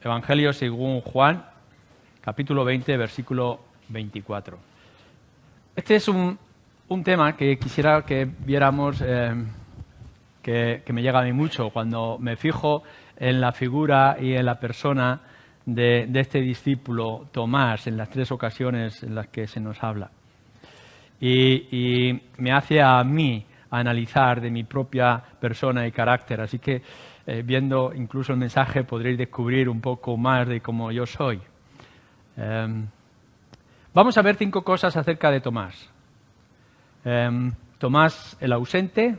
Evangelio según Juan, capítulo 20, versículo 24. Este es un tema que quisiera que viéramos, que me llega a mí mucho, cuando me fijo en la figura y en la persona de este discípulo Tomás, en las tres ocasiones en las que se nos habla. Y me hace a mí analizar de mi propia persona y carácter. Así que viendo incluso el mensaje podréis descubrir un poco más de cómo yo soy. Vamos a ver 5 cosas acerca de Tomás. Tomás el ausente,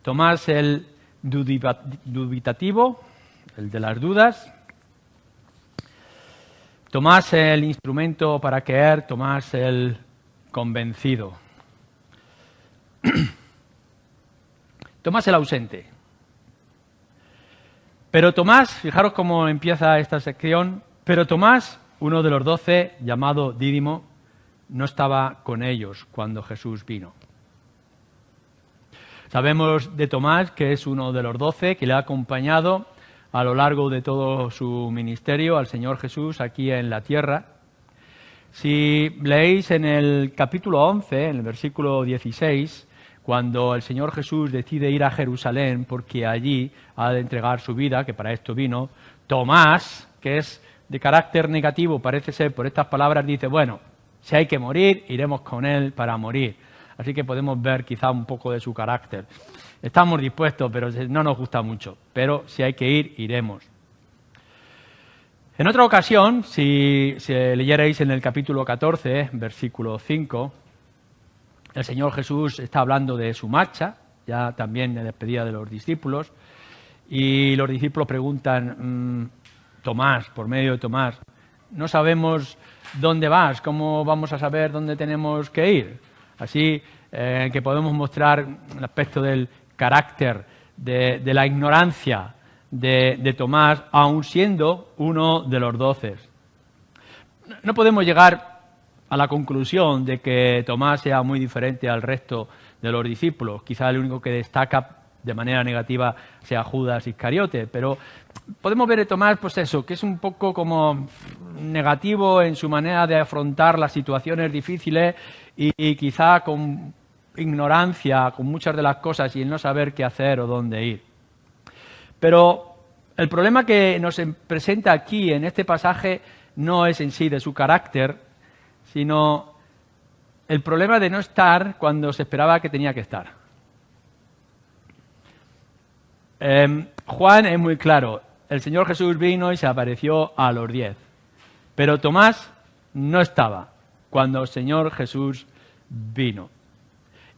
Tomás el dubitativo, el de las dudas, Tomás el instrumento para creer, Tomás el convencido. Tomás el ausente. Pero Tomás, fijaros cómo empieza esta sección, pero Tomás, uno de los 12, llamado Dídimo, no estaba con ellos cuando Jesús vino. Sabemos de Tomás que es uno de los 12 que le ha acompañado a lo largo de todo su ministerio al Señor Jesús aquí en la tierra. Si leéis en el capítulo 11, en el versículo 16, cuando el Señor Jesús decide ir a Jerusalén porque allí ha de entregar su vida, que para esto vino, Tomás, que es de carácter negativo, parece ser por estas palabras, dice, bueno, si hay que morir, iremos con él para morir. Así que podemos ver quizá un poco de su carácter. Estamos dispuestos, pero no nos gusta mucho. Pero si hay que ir, iremos. En otra ocasión, si leyerais en el capítulo 14, versículo 5, el Señor Jesús está hablando de su marcha, ya también de despedida de los discípulos, y los discípulos preguntan, Tomás, por medio de Tomás, no sabemos dónde vas, ¿cómo vamos a saber dónde tenemos que ir? Así que podemos mostrar el aspecto del carácter, de la ignorancia de Tomás, aun siendo uno de los 12. No podemos llegar a la conclusión de que Tomás sea muy diferente al resto de los discípulos. Quizá el único que destaca de manera negativa sea Judas Iscariote, pero podemos ver a Tomás, pues eso, que es un poco como negativo en su manera de afrontar las situaciones difíciles y quizá con ignorancia con muchas de las cosas y el no saber qué hacer o dónde ir. Pero el problema que nos presenta aquí en este pasaje no es en sí de su carácter, sino el problema de no estar cuando se esperaba que tenía que estar. Juan es muy claro, el Señor Jesús vino y se apareció a los 10, pero Tomás no estaba cuando el Señor Jesús vino.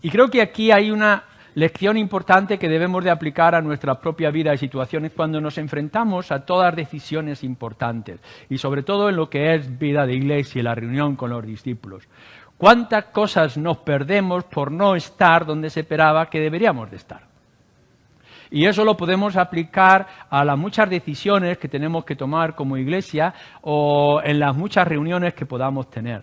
Y creo que aquí hay una lección importante que debemos de aplicar a nuestra propia vida y situaciones cuando nos enfrentamos a todas decisiones importantes y sobre todo en lo que es vida de iglesia y la reunión con los discípulos. ¿Cuántas cosas nos perdemos por no estar donde se esperaba que deberíamos de estar? Y eso lo podemos aplicar a las muchas decisiones que tenemos que tomar como iglesia o en las muchas reuniones que podamos tener.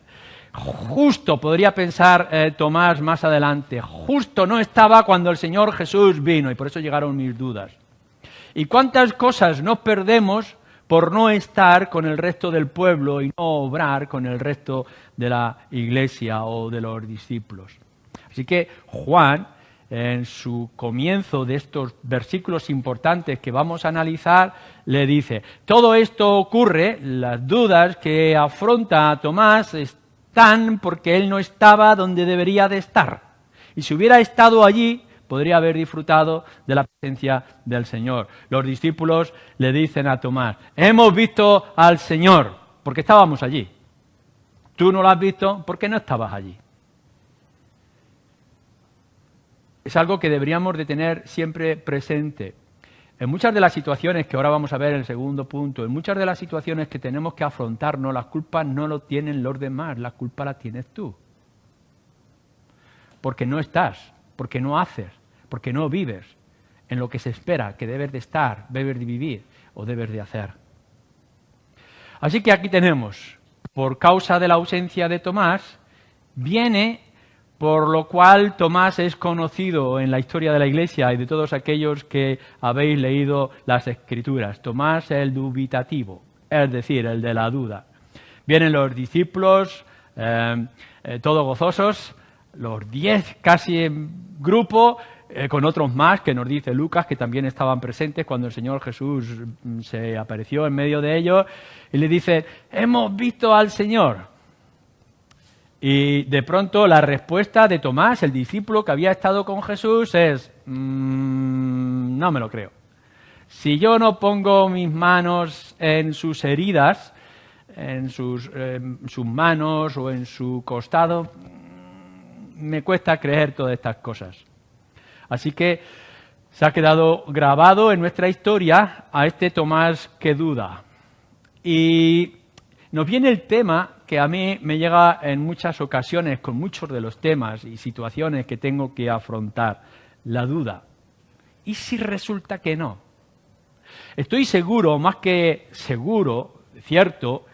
Justo, podría pensar Tomás más adelante, justo no estaba cuando el Señor Jesús vino y por eso llegaron mis dudas. ¿Y cuántas cosas nos perdemos por no estar con el resto del pueblo y no obrar con el resto de la iglesia o de los discípulos? Así que Juan, en su comienzo de estos versículos importantes que vamos a analizar, le dice, todo esto ocurre, las dudas que afronta a Tomás están porque él no estaba donde debería de estar. Y si hubiera estado allí, podría haber disfrutado de la presencia del Señor. Los discípulos le dicen a Tomás, hemos visto al Señor, porque estábamos allí. Tú no lo has visto porque no estabas allí. Es algo que deberíamos de tener siempre presente. En muchas de las situaciones que ahora vamos a ver en el segundo punto, en muchas de las situaciones que tenemos que afrontarnos, las culpas no lo tienen los demás, la culpa la tienes tú. Porque no estás, porque no haces, porque no vives en lo que se espera que debes de estar, debes de vivir o debes de hacer. Así que aquí tenemos, por causa de la ausencia de Tomás, viene por lo cual Tomás es conocido en la historia de la Iglesia y de todos aquellos que habéis leído las Escrituras. Tomás el dubitativo, es decir, el de la duda. Vienen los discípulos, todos gozosos, los 10 casi en grupo, con otros más que nos dice Lucas, que también estaban presentes cuando el Señor Jesús se apareció en medio de ellos, y le dice, hemos visto al Señor. Y de pronto la respuesta de Tomás, el discípulo que había estado con Jesús, es, no me lo creo. Si yo no pongo mis manos en sus heridas, en sus manos o en su costado, me cuesta creer todas estas cosas. Así que se ha quedado grabado en nuestra historia a este Tomás que duda. Y nos viene el tema que a mí me llega en muchas ocasiones con muchos de los temas y situaciones que tengo que afrontar, la duda. ¿Y si resulta que no? Estoy seguro, más que seguro, cierto,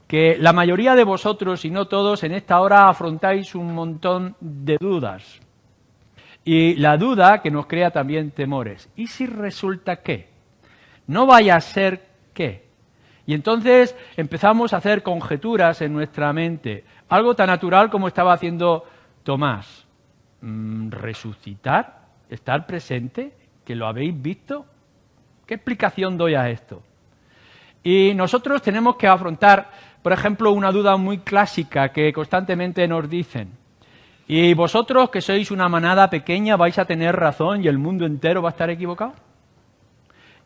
que la mayoría de vosotros, y no todos, en esta hora afrontáis un montón de dudas. Y la duda que nos crea también temores. ¿Y si resulta que? No vaya a ser que. Y entonces empezamos a hacer conjeturas en nuestra mente. Algo tan natural como estaba haciendo Tomás. ¿Resucitar? ¿Estar presente? ¿Que lo habéis visto? ¿Qué explicación doy a esto? Y nosotros tenemos que afrontar, por ejemplo, una duda muy clásica que constantemente nos dicen. ¿Y vosotros, que sois una manada pequeña, vais a tener razón y el mundo entero va a estar equivocado?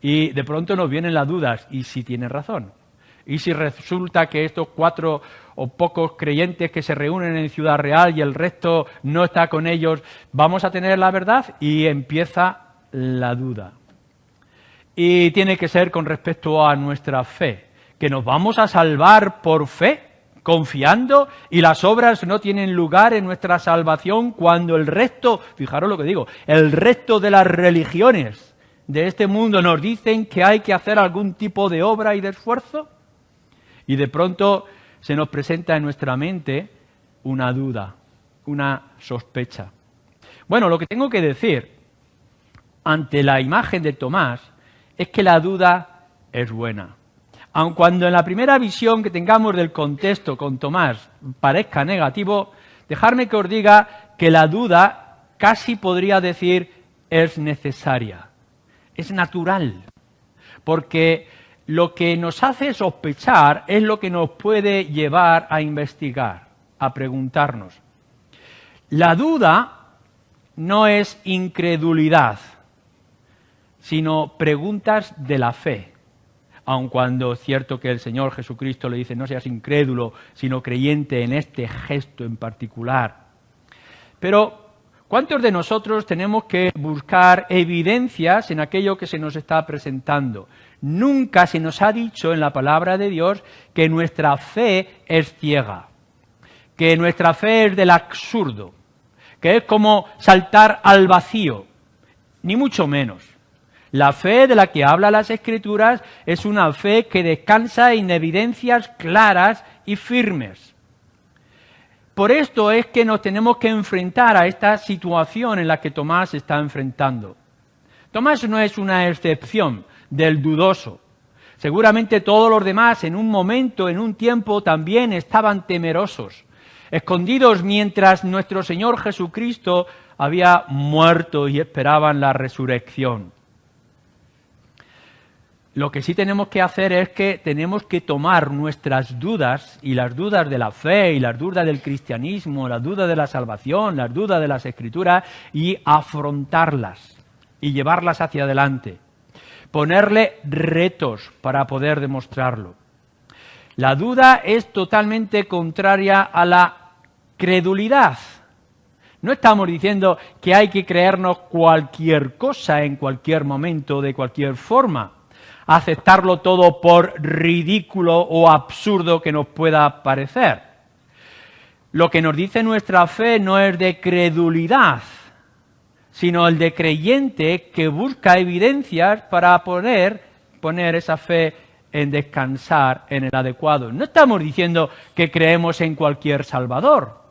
Y de pronto nos vienen las dudas, ¿y si tiene razón? ¿Y si resulta que estos 4 o pocos creyentes que se reúnen en Ciudad Real y el resto no está con ellos, vamos a tener la verdad? Y empieza la duda. Y tiene que ser con respecto a nuestra fe, que nos vamos a salvar por fe, confiando, y las obras no tienen lugar en nuestra salvación cuando el resto, fijaros lo que digo, el resto de las religiones de este mundo nos dicen que hay que hacer algún tipo de obra y de esfuerzo. Y de pronto se nos presenta en nuestra mente una duda, una sospecha. Bueno, lo que tengo que decir ante la imagen de Tomás es que la duda es buena. Aun cuando en la primera visión que tengamos del contexto con Tomás parezca negativo, dejadme que os diga que la duda casi podría decir es necesaria, es natural, porque lo que nos hace sospechar es lo que nos puede llevar a investigar, a preguntarnos. La duda no es incredulidad, sino preguntas de la fe. Aun cuando es cierto que el Señor Jesucristo le dice no seas incrédulo, sino creyente en este gesto en particular. Pero, ¿cuántos de nosotros tenemos que buscar evidencias en aquello que se nos está presentando? Nunca se nos ha dicho en la palabra de Dios que nuestra fe es ciega, que nuestra fe es del absurdo, que es como saltar al vacío, ni mucho menos. La fe de la que habla las Escrituras es una fe que descansa en evidencias claras y firmes. Por esto es que nos tenemos que enfrentar a esta situación en la que Tomás se está enfrentando. Tomás no es una excepción del dudoso. Seguramente todos los demás en un momento, en un tiempo, también estaban temerosos, escondidos mientras nuestro Señor Jesucristo había muerto y esperaban la resurrección. Lo que sí tenemos que hacer es que tenemos que tomar nuestras dudas, y las dudas de la fe, y las dudas del cristianismo, las dudas de la salvación, las dudas de las Escrituras, y afrontarlas, y llevarlas hacia adelante. Ponerle retos para poder demostrarlo. La duda es totalmente contraria a la credulidad. No estamos diciendo que hay que creernos cualquier cosa en cualquier momento, de cualquier forma. Aceptarlo todo por ridículo o absurdo que nos pueda parecer. Lo que nos dice nuestra fe no es de credulidad, sino el de creyente que busca evidencias para poner esa fe en descansar en el adecuado. No estamos diciendo que creemos en cualquier salvador.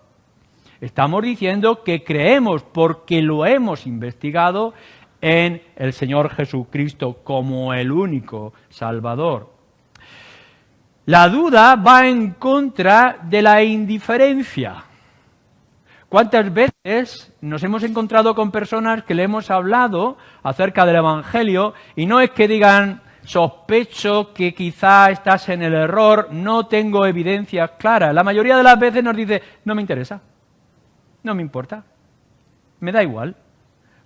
Estamos diciendo que creemos, porque lo hemos investigado, en el Señor Jesucristo como el único Salvador. La duda va en contra de la indiferencia. ¿Cuántas veces nos hemos encontrado con personas que le hemos hablado acerca del Evangelio y no es que digan, sospecho que quizá estás en el error, no tengo evidencias claras? La mayoría de las veces nos dice, no me interesa, no me importa, me da igual,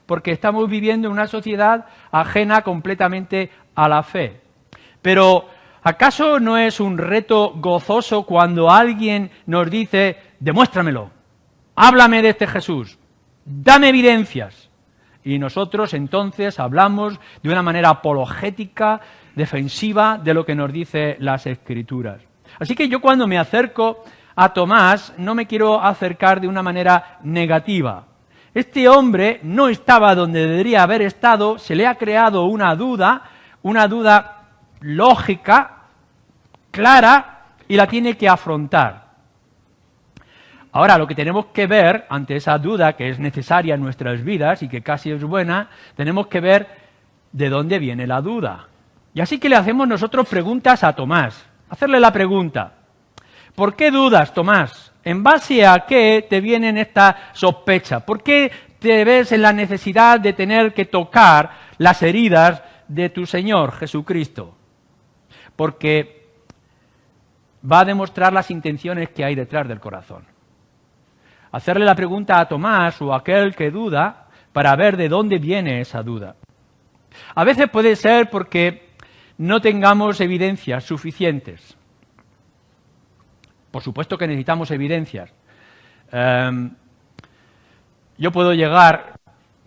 porque estamos viviendo en una sociedad ajena completamente a la fe. Pero, ¿acaso no es un reto gozoso cuando alguien nos dice, demuéstramelo, háblame de este Jesús, dame evidencias? Y nosotros entonces hablamos de una manera apologética, defensiva de lo que nos dice las Escrituras. Así que yo cuando me acerco a Tomás no me quiero acercar de una manera negativa. Este hombre no estaba donde debería haber estado, se le ha creado una duda lógica, clara, y la tiene que afrontar. Ahora, lo que tenemos que ver ante esa duda que es necesaria en nuestras vidas y que casi es buena, tenemos que ver de dónde viene la duda. Y así que le hacemos nosotros preguntas a Tomás. Hacerle la pregunta, ¿por qué dudas, Tomás? ¿En base a qué te vienen esta sospecha? ¿Por qué te ves en la necesidad de tener que tocar las heridas de tu Señor Jesucristo? Porque va a demostrar las intenciones que hay detrás del corazón. Hacerle la pregunta a Tomás o a aquel que duda para ver de dónde viene esa duda. A veces puede ser porque no tengamos evidencias suficientes. Por supuesto que necesitamos evidencias. Yo puedo llegar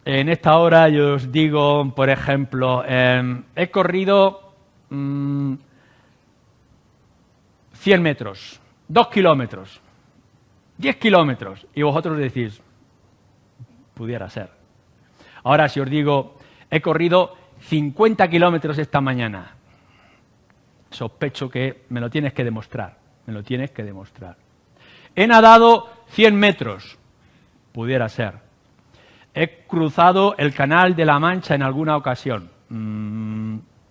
en esta hora y os digo, por ejemplo, he corrido 100 metros, 2 kilómetros. 10 kilómetros, y vosotros decís, pudiera ser. Ahora, si os digo, he corrido 50 kilómetros esta mañana, sospecho que me lo tienes que demostrar, He nadado 100 metros, pudiera ser. He cruzado el Canal de la Mancha en alguna ocasión,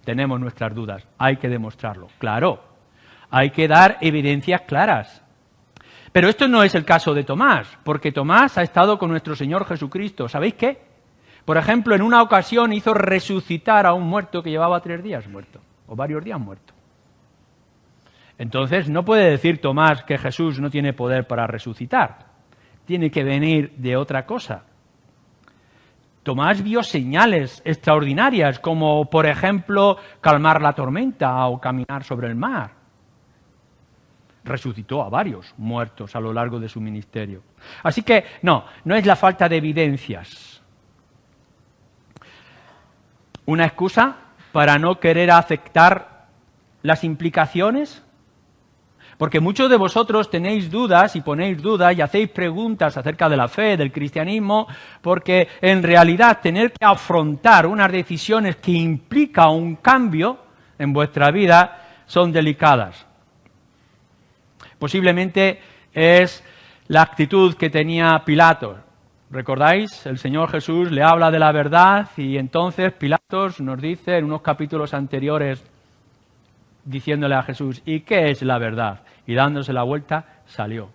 tenemos nuestras dudas, hay que demostrarlo, claro, hay que dar evidencias claras. Pero esto no es el caso de Tomás, porque Tomás ha estado con nuestro Señor Jesucristo. ¿Sabéis qué? Por ejemplo, en una ocasión hizo resucitar a un muerto que llevaba 3 días muerto, o varios días muerto. Entonces, no puede decir Tomás que Jesús no tiene poder para resucitar. Tiene que venir de otra cosa. Tomás vio señales extraordinarias, como, por ejemplo, calmar la tormenta o caminar sobre el mar. Resucitó a varios muertos a lo largo de su ministerio. Así que no es la falta de evidencias una excusa para no querer aceptar las implicaciones, porque muchos de vosotros tenéis dudas y ponéis dudas y hacéis preguntas acerca de la fe, del cristianismo, porque en realidad tener que afrontar unas decisiones que implican un cambio en vuestra vida son delicadas. Posiblemente es la actitud que tenía Pilatos. ¿Recordáis? El Señor Jesús le habla de la verdad y entonces Pilatos nos dice en unos capítulos anteriores, diciéndole a Jesús, ¿y qué es la verdad? Y dándose la vuelta, salió.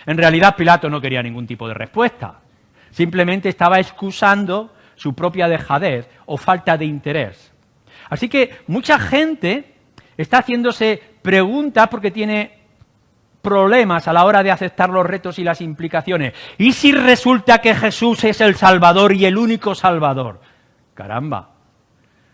En realidad Pilato no quería ningún tipo de respuesta. Simplemente estaba excusando su propia dejadez o falta de interés. Así que mucha gente está haciéndose preguntas porque tiene problemas a la hora de aceptar los retos y las implicaciones. ¿Y si resulta que Jesús es el Salvador y el único Salvador? ¡Caramba!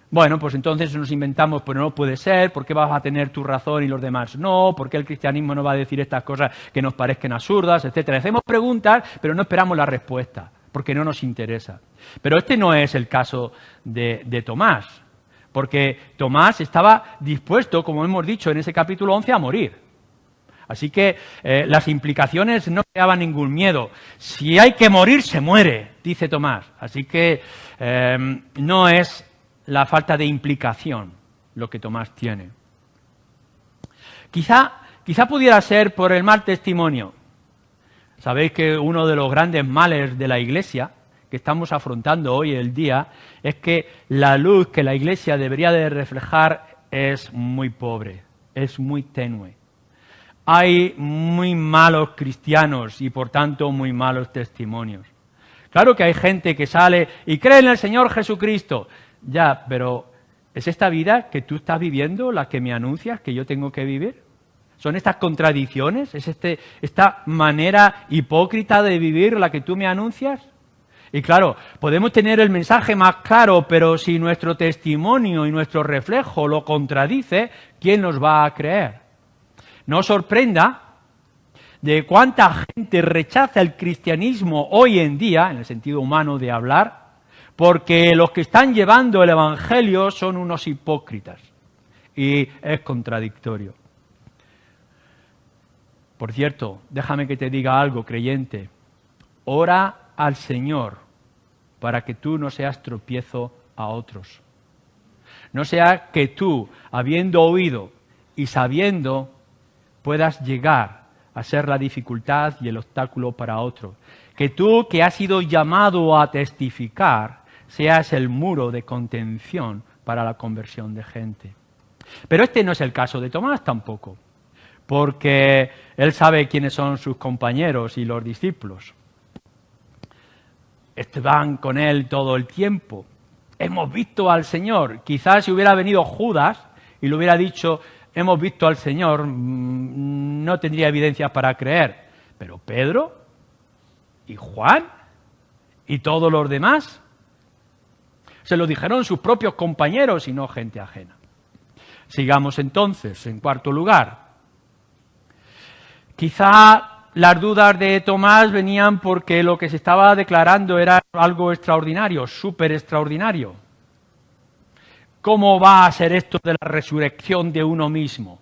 Bueno, pues entonces nos inventamos, pero no puede ser, ¿por qué vas a tener tu razón y los demás no? ¿Por qué el cristianismo no va a decir estas cosas que nos parezcan absurdas, etcétera? Hacemos preguntas, pero no esperamos la respuesta, porque no nos interesa. Pero este no es el caso de Tomás, porque Tomás estaba dispuesto, como hemos dicho en ese capítulo 11, a morir. Así que las implicaciones no creaban ningún miedo. Si hay que morir, se muere, dice Tomás. Así que no es la falta de implicación lo que Tomás tiene. Quizá pudiera ser por el mal testimonio. Sabéis que uno de los grandes males de la Iglesia que estamos afrontando hoy el día es que la luz que la Iglesia debería de reflejar es muy pobre, es muy tenue. Hay muy malos cristianos y por tanto muy malos testimonios. Claro que hay gente que sale y cree en el Señor Jesucristo. Ya, pero ¿es esta vida que tú estás viviendo la que me anuncias que yo tengo que vivir? ¿Son estas contradicciones? ¿Es esta manera hipócrita de vivir la que tú me anuncias? Y claro, podemos tener el mensaje más claro, pero si nuestro testimonio y nuestro reflejo lo contradice, ¿quién nos va a creer? No os sorprenda de cuánta gente rechaza el cristianismo hoy en día, en el sentido humano de hablar, porque los que están llevando el evangelio son unos hipócritas. Y es contradictorio. Por cierto, déjame que te diga algo, creyente. Ora al Señor para que tú no seas tropiezo a otros. No sea que tú, habiendo oído y sabiendo, puedas llegar a ser la dificultad y el obstáculo para otro. Que tú, que has sido llamado a testificar, seas el muro de contención para la conversión de gente. Pero este no es el caso de Tomás tampoco, porque él sabe quiénes son sus compañeros y los discípulos. Van con él todo el tiempo. Hemos visto al Señor. Quizás si hubiera venido Judas y le hubiera dicho, hemos visto al Señor, no tendría evidencias para creer. Pero Pedro y Juan y todos los demás se lo dijeron sus propios compañeros y no gente ajena. Sigamos entonces, en cuarto lugar. Quizá las dudas de Tomás venían porque lo que se estaba declarando era algo extraordinario, súper extraordinario. ¿Cómo va a ser esto de la resurrección de uno mismo?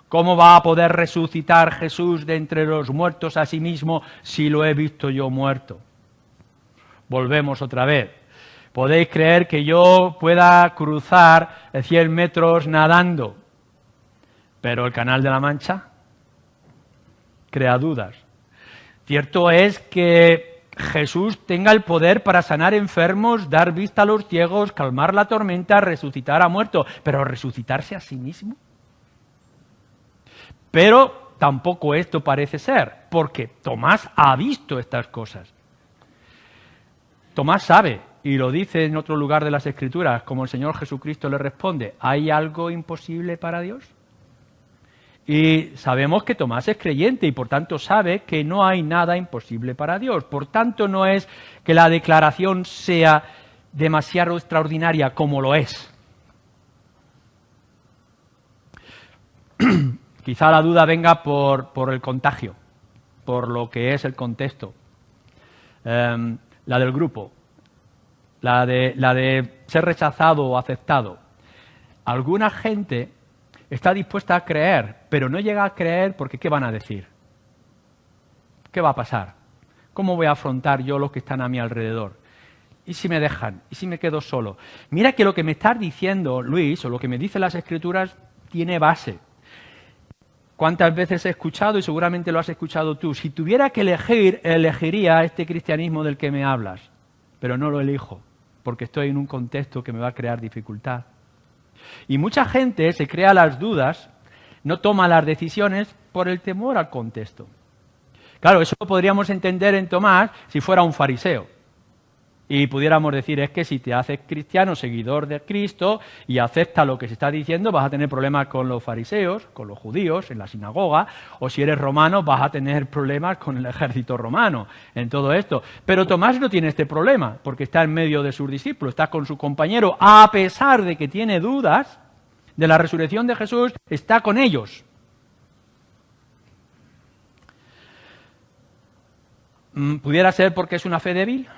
¿Cómo va a poder resucitar Jesús de entre los muertos a sí mismo si lo he visto yo muerto? Volvemos otra vez. ¿Podéis creer que yo pueda cruzar 100 metros nadando? Pero el Canal de la Mancha crea dudas. Cierto es que Jesús tenga el poder para sanar enfermos, dar vista a los ciegos, calmar la tormenta, resucitar a muertos, pero resucitarse a sí mismo. Pero tampoco esto parece ser, porque Tomás ha visto estas cosas. Tomás sabe, y lo dice en otro lugar de las Escrituras, como el Señor Jesucristo le responde, ¿hay algo imposible para Dios? Y sabemos que Tomás es creyente y por tanto sabe que no hay nada imposible para Dios. Por tanto, no es que la declaración sea demasiado extraordinaria como lo es. Quizá la duda venga por el contagio, por lo que es el contexto. La del grupo, la de ser rechazado o aceptado. Alguna gente está dispuesta a creer, pero no llega a creer porque ¿qué van a decir? ¿Qué va a pasar? ¿Cómo voy a afrontar yo los que están a mi alrededor? ¿Y si me dejan? ¿Y si me quedo solo? Mira que lo que me estás diciendo, Luis, o lo que me dicen las Escrituras, tiene base. ¿Cuántas veces he escuchado, y seguramente lo has escuchado tú, si tuviera que elegir, elegiría este cristianismo del que me hablas, pero no lo elijo, porque estoy en un contexto que me va a crear dificultad. Y mucha gente se crea las dudas, no toma las decisiones por el temor al contexto. Claro, eso lo podríamos entender en Tomás si fuera un fariseo. Y pudiéramos decir, es que si te haces cristiano, seguidor de Cristo, y aceptas lo que se está diciendo, vas a tener problemas con los fariseos, con los judíos, en la sinagoga, o si eres romano, vas a tener problemas con el ejército romano, en todo esto. Pero Tomás no tiene este problema, porque está en medio de sus discípulos, está con su compañero, a pesar de que tiene dudas de la resurrección de Jesús, está con ellos. ¿Pudiera ser porque es una fe débil?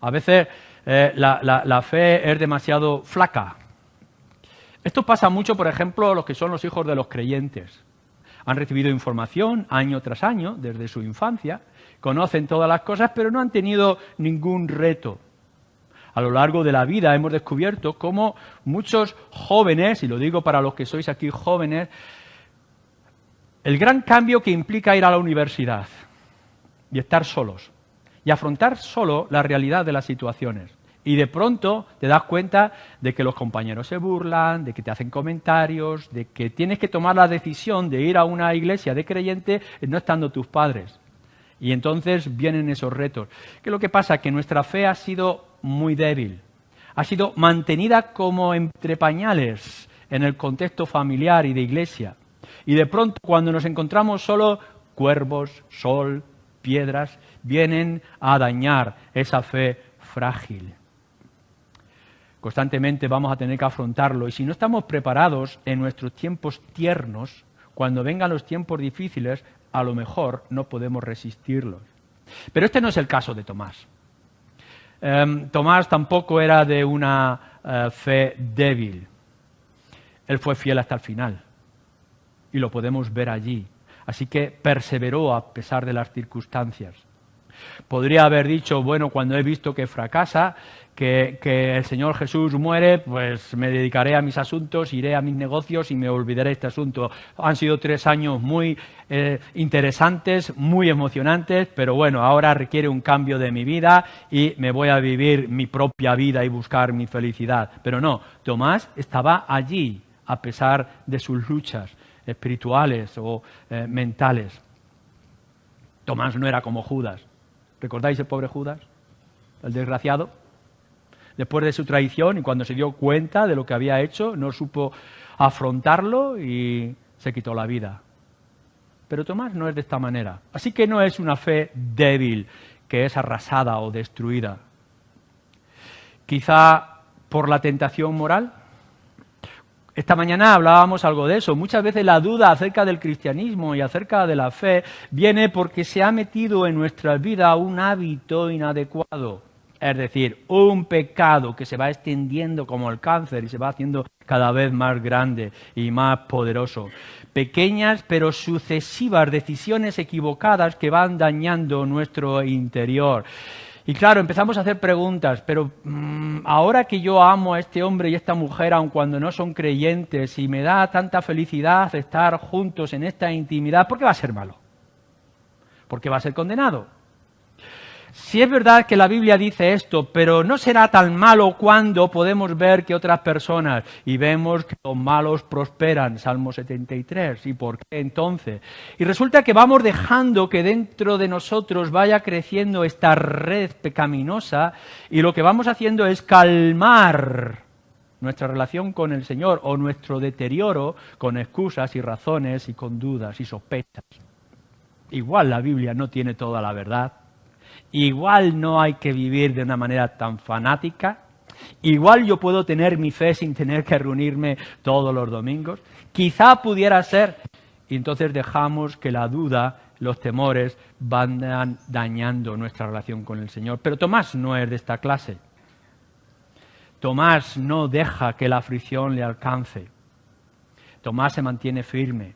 A veces la fe es demasiado flaca. Esto pasa mucho, por ejemplo, a los que son los hijos de los creyentes. Han recibido información año tras año, desde su infancia, conocen todas las cosas, pero no han tenido ningún reto. A lo largo de la vida hemos descubierto cómo muchos jóvenes, y lo digo para los que sois aquí jóvenes, El gran cambio que implica ir a la universidad y estar solos y afrontar solo la realidad de las situaciones. Y de pronto te das cuenta de que los compañeros se burlan, de que te hacen comentarios, de que tienes que tomar la decisión de ir a una iglesia de creyente no estando tus padres. Y entonces vienen esos retos. ¿Qué es lo que pasa? Que nuestra fe ha sido muy débil. Ha sido mantenida como entre pañales en el contexto familiar y de iglesia. Y de pronto, cuando nos encontramos solo, cuervos, sol, piedras, vienen a dañar esa fe frágil. Constantemente vamos a tener que afrontarlo. Y si no estamos preparados en nuestros tiempos tiernos, cuando vengan los tiempos difíciles, a lo mejor no podemos resistirlos. Pero este no es el caso de Tomás. Tomás tampoco era de una fe débil. Él fue fiel hasta el final. Y lo podemos ver allí. Así que perseveró a pesar de las circunstancias. Podría haber dicho, bueno, cuando he visto que fracasa, que el Señor Jesús muere, pues me dedicaré a mis asuntos, iré a mis negocios y me olvidaré de este asunto. Han sido 3 años muy interesantes, muy emocionantes, pero bueno, ahora requiere un cambio de mi vida y me voy a vivir mi propia vida y buscar mi felicidad. Pero no, Tomás estaba allí a pesar de sus luchas espirituales o mentales. Tomás no era como Judas. ¿Recordáis el pobre Judas? El desgraciado. Después de su traición y cuando se dio cuenta de lo que había hecho, no supo afrontarlo y se quitó la vida. Pero Tomás no es de esta manera. Así que no es una fe débil que es arrasada o destruida. Quizá por la tentación moral. Esta mañana hablábamos algo de eso. Muchas veces la duda acerca del cristianismo y acerca de la fe viene porque se ha metido en nuestra vida un hábito inadecuado. Es decir, un pecado que se va extendiendo como el cáncer y se va haciendo cada vez más grande y más poderoso. Pequeñas pero sucesivas decisiones equivocadas que van dañando nuestro interior. Y claro, empezamos a hacer preguntas, pero ahora que yo amo a este hombre y a esta mujer, aun cuando no son creyentes, y me da tanta felicidad estar juntos en esta intimidad, ¿por qué va a ser malo? ¿Por qué va a ser condenado? Sí es verdad que la Biblia dice esto, pero no será tan malo cuando podemos ver que otras personas, y vemos que los malos prosperan, Salmo 73, ¿y por qué entonces? Y resulta que vamos dejando que dentro de nosotros vaya creciendo esta red pecaminosa, y lo que vamos haciendo es calmar nuestra relación con el Señor, o nuestro deterioro con excusas y razones y con dudas y sospechas. Igual la Biblia no tiene toda la verdad. Igual no hay que vivir de una manera tan fanática. Igual yo puedo tener mi fe sin tener que reunirme todos los domingos. Quizá pudiera ser. Y entonces dejamos que la duda, los temores, van dañando nuestra relación con el Señor. Pero Tomás no es de esta clase. Tomás no deja que la aflicción le alcance. Tomás se mantiene firme.